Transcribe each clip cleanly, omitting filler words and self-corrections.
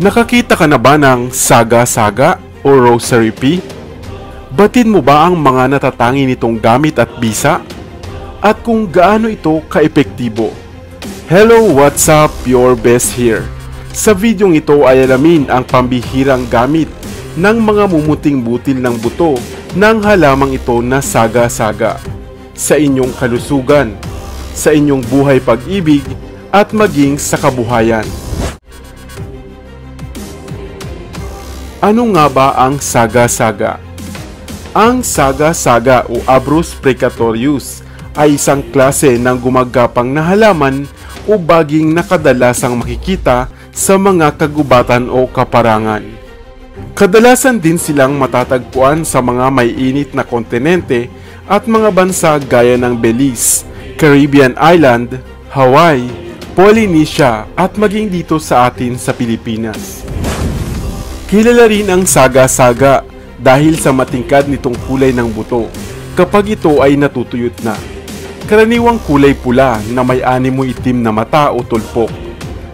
Nakakita ka na ba ng saga-saga o rosary P? Batid mo ba ang mga natatangi nitong gamit at bisa? At kung gaano ito kaepektibo? Hello, what's up? Your best here. Sa videong ito ay alamin ang pambihirang gamit ng mga mumuting butil ng buto ng halamang ito na saga-saga sa inyong kalusugan, sa inyong buhay pag-ibig at maging sa kabuhayan. Ano nga ba ang saga-saga? Ang saga-saga o Abrus precatorius ay isang klase ng gumagapang na halaman o baging na kadalasang makikita sa mga kagubatan o kaparangan. Kadalasan din silang matatagpuan sa mga may init na kontinente at mga bansa gaya ng Belize, Caribbean Island, Hawaii, Polynesia at maging dito sa atin sa Pilipinas. Kilala rin ang saga-saga dahil sa matingkad nitong kulay ng buto kapag ito ay natutuyot na. Karaniwang kulay pula na may animo itim na mata o tulpok.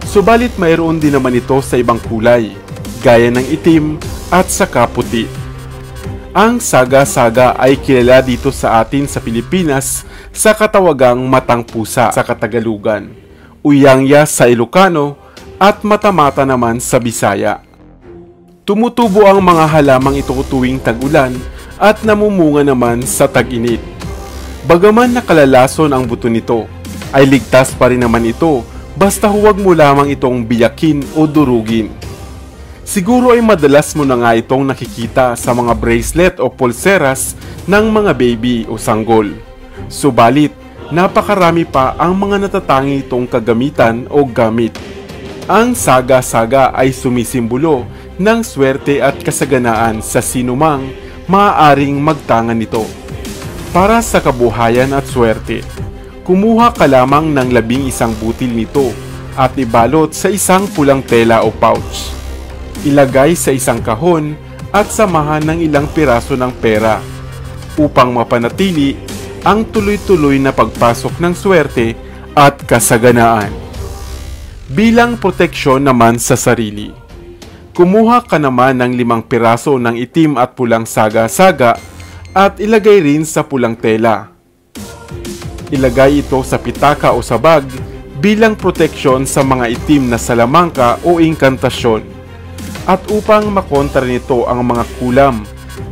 Subalit mayroon din naman ito sa ibang kulay, gaya ng itim at saka puti. Ang saga-saga ay kilala dito sa atin sa Pilipinas sa katawagang matang pusa sa Katagalugan, uyangya sa Ilocano at mata-mata naman sa Bisaya. Tumutubo ang mga halamang ito tuwing tag-ulan at namumunga naman sa tag-init. Bagaman nakalalason ang buto nito, ay ligtas pa rin naman ito basta huwag mo lamang itong biyakin o durugin. Siguro ay madalas mo na nga itong nakikita sa mga bracelet o pulseras ng mga baby o sanggol. Subalit, napakarami pa ang mga natatangi itong kagamitan o gamit. Ang saga-saga ay sumisimbolo ng swerte at kasaganaan sa sinumang maaaring magtangan nito. Para sa kabuhayan at swerte, kumuha ka lamang ng 11 butil nito at ibalot sa isang pulang tela o pouch. Ilagay sa isang kahon at samahan ng ilang piraso ng pera upang mapanatili ang tuloy-tuloy na pagpasok ng swerte at kasaganaan. Bilang proteksyon naman sa sarili, kumuha ka naman ng 5 piraso ng itim at pulang saga-saga at ilagay rin sa pulang tela. Ilagay ito sa pitaka o sa bag bilang proteksyon sa mga itim na salamangka o inkantasyon at upang makontra nito ang mga kulam,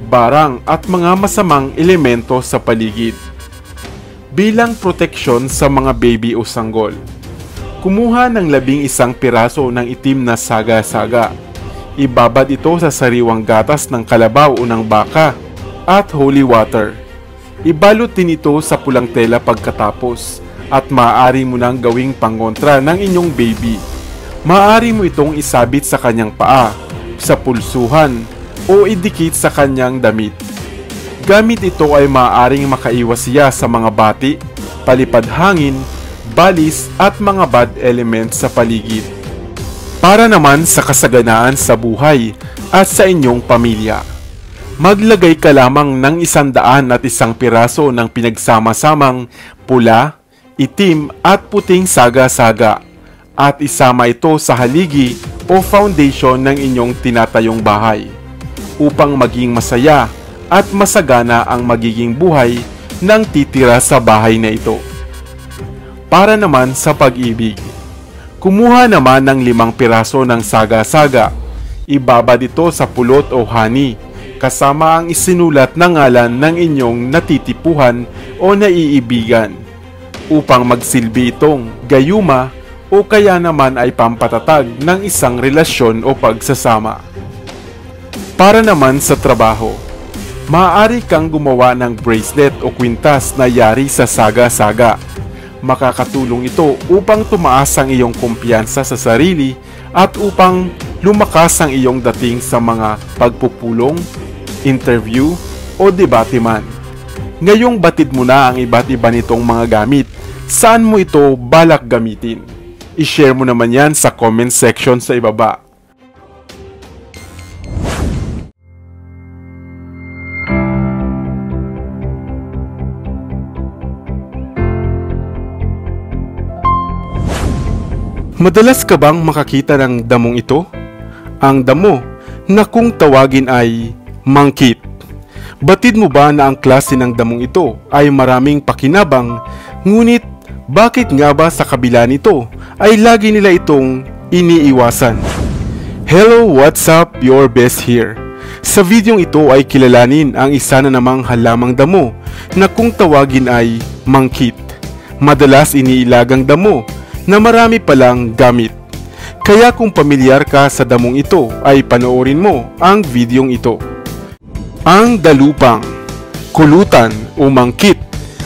barang at mga masamang elemento sa paligid. Bilang proteksyon sa mga baby o sanggol, kumuha ng 11 piraso ng itim na saga-saga. Ibabad ito sa sariwang gatas ng kalabaw o ng baka at holy water. Ibalot din ito sa pulang tela pagkatapos at maaari mo nang gawing pangontra ng inyong baby. Maaari mo itong isabit sa kanyang paa, sa pulsuhan o idikit sa kanyang damit. Gamit ito ay maaaring makaiwas siya sa mga bati, palipad hangin, balis at mga bad elements sa paligid. Para naman sa kasaganaan sa buhay at sa inyong pamilya, maglagay ka lamang ng 101 piraso ng pinagsama-samang pula, itim at puting saga-saga at isama ito sa haligi o foundation ng inyong tinatayong bahay upang maging masaya at masagana ang magiging buhay ng titira sa bahay na ito. Para naman sa pag-ibig, kumuha naman ng 5 piraso ng saga-saga. Ibabad ito sa pulot o honey, kasama ang isinulat na ngalan ng inyong natitipuhan o naiibigan, upang magsilbi itong gayuma o kaya naman ay pampatatag ng isang relasyon o pagsasama. Para naman sa trabaho, maaari kang gumawa ng bracelet o kwintas na yari sa saga-saga. Makakatulong ito upang tumaas ang iyong kumpiyansa sa sarili at upang lumakas ang iyong dating sa mga pagpupulong, interview o debate man. Ngayong batid mo na ang iba't iba nitong mga gamit, saan mo ito balak gamitin? I-share mo naman yan sa comment section sa ibaba. Madalas ka bang makakita ng damong ito? ang damo na kung tawagin ay mangkit. Batid mo ba na ang klase ng damong ito ay maraming pakinabang, ngunit bakit nga ba sa kabila nito ay lagi nila itong iniiwasan? Hello, what's up? Your best here. Sa videong ito ay kilalanin ang isa na namang halamang damo na kung tawagin ay mangkit. Madalas iniilagang damo na marami palang gamit. Kaya kung pamilyar ka sa damong ito ay panoorin mo ang videong ito. Ang dalupang, kulutan o mangkit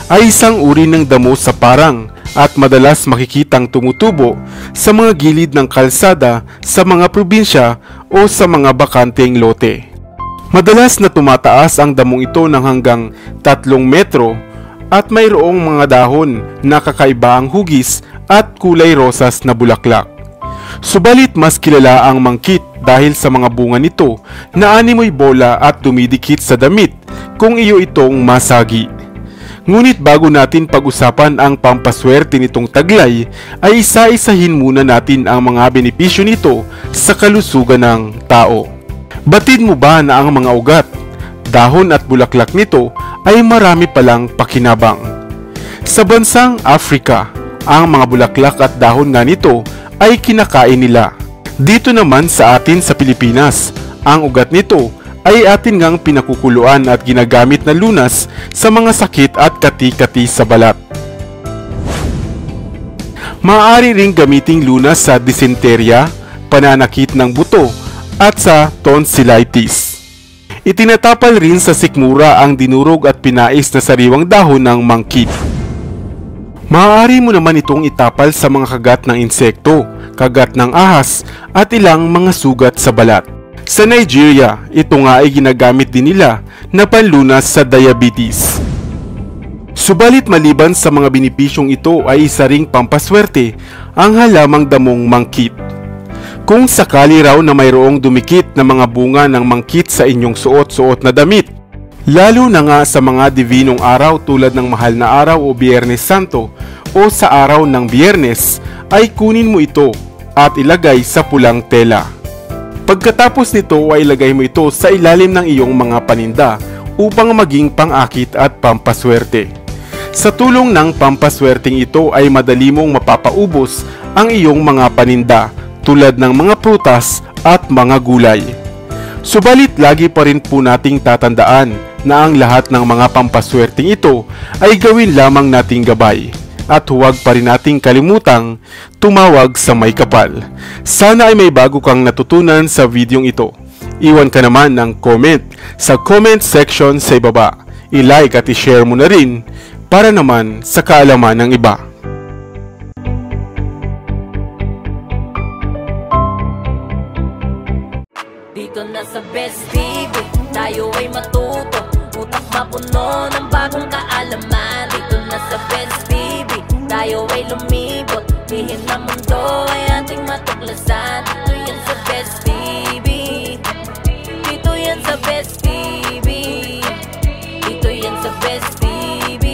ay isang uri ng damo sa parang at madalas makikitang tumutubo sa mga gilid ng kalsada sa mga probinsya o sa mga bakanteng lote. Madalas na tumataas ang damong ito ng hanggang 3 metro at mayroong mga dahon na kakaiba ang hugis at kulay rosas na bulaklak. Subalit mas kilala ang mangkit dahil sa mga bunga nito na animoy bola at dumidikit sa damit kung iyo itong masagi. Ngunit bago natin pag-usapan ang pampaswerte nitong taglay, ay isa-isahin muna natin ang mga benepisyo nito sa kalusugan ng tao. Batid mo ba na ang mga ugat, dahon at bulaklak nito ay marami palang pakinabang? Sa bansang Africa, ang mga bulaklak at dahon nga nito ay kinakain nila. Dito naman sa atin sa Pilipinas, ang ugat nito ay atin ngang pinakukuluan at ginagamit na lunas sa mga sakit at kati-kati sa balat. Maaari ring gamiting lunas sa dysenteria, pananakit ng buto, at sa tonsillitis. Itinatapal rin sa sikmura ang dinurog at pinais na sariwang dahon ng mangkit. Maaari mo naman itong itapal sa mga kagat ng insekto, kagat ng ahas, at ilang mga sugat sa balat. Sa Nigeria, ito nga ay ginagamit din nila na panlunas sa diabetes. Subalit maliban sa mga benepisyong ito ay isa ring pampaswerte ang halamang damong mangkit. Kung sakali raw na mayroong dumikit na mga bunga ng mangkit sa inyong suot-suot na damit, lalo na nga sa mga divinong araw tulad ng mahal na araw o Biyernes Santo o sa araw ng Biyernes, ay kunin mo ito at ilagay sa pulang tela. Pagkatapos nito ay ilagay mo ito sa ilalim ng iyong mga paninda upang maging pang-akit at pampaswerte. Sa tulong ng pampaswerteng ito ay madali mong mapapaubos ang iyong mga paninda tulad ng mga prutas at mga gulay. Subalit lagi pa rin po nating tatandaan na ang lahat ng mga pampaswerteng ito ay gawin lamang nating gabay. At huwag pa rin nating kalimutang tumawag sa may kapal. Sana ay may bago kang natutunan sa videong ito. Iwan ka naman ng comment sa comment section sa ibaba. I-like at i-share mo na rin para naman sa kaalaman ng iba. Dito na sa Best TV, tayo ay matuto. Utak mapuno ng bagong kaalaman. Dito na sa Best TV, tayo ay lumibot. Lihim na mundo ay ating matuklasan. Dito yan sa Best TV. Dito yan sa Best TV. Dito yan sa Best TV.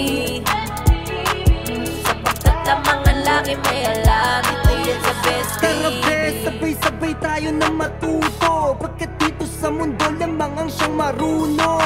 Sapagkat lamang ang laki may alam. Dito yan sa Best TV. Tara bes, sabay-sabay tayo na matuto. Pagkat dito sa mundo lamang ang siyang marunong.